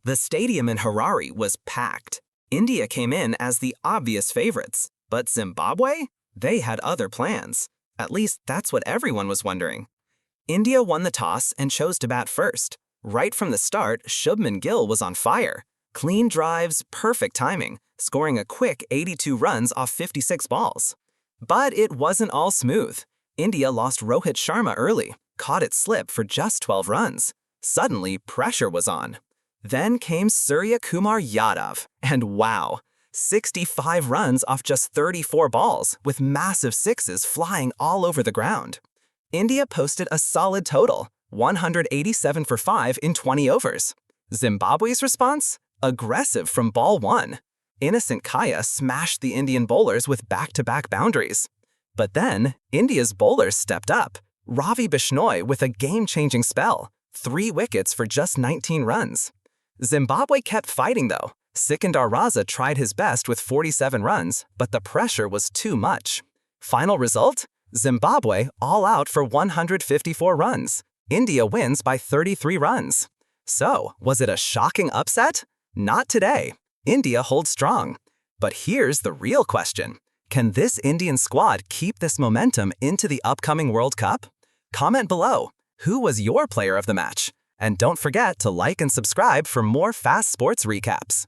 The stadium in Harare was packed. India came in as the obvious favorites, but Zimbabwe? They had other plans. At least that's what everyone was wondering. India won the toss and chose to bat first. Right from the start, Shubman Gill was on fire. Clean drives, perfect timing, scoring a quick 82 runs off 56 balls. But it wasn't all smooth. India lost Rohit Sharma early, caught it slip for just 12 runs. Suddenly, pressure was on. Then came Surya Kumar Yadav, and wow, 65 runs off just 34 balls, with massive sixes flying all over the ground. India posted a solid total, 187 for 5 in 20 overs. Zimbabwe's response? Aggressive from ball one. Innocent Kaya smashed the Indian bowlers with back-to-back boundaries. But then, India's bowlers stepped up. Ravi Bishnoi with a game-changing spell, 3 wickets for just 19 runs. Zimbabwe kept fighting though. Sikandar Raza tried his best with 47 runs, but the pressure was too much. Final result? Zimbabwe all out for 154 runs. India wins by 33 runs. So, was it a shocking upset? Not today. India holds strong. But here's the real question. Can this Indian squad keep this momentum into the upcoming World Cup? Comment below. Who was your player of the match? And don't forget to like and subscribe for more fast sports recaps.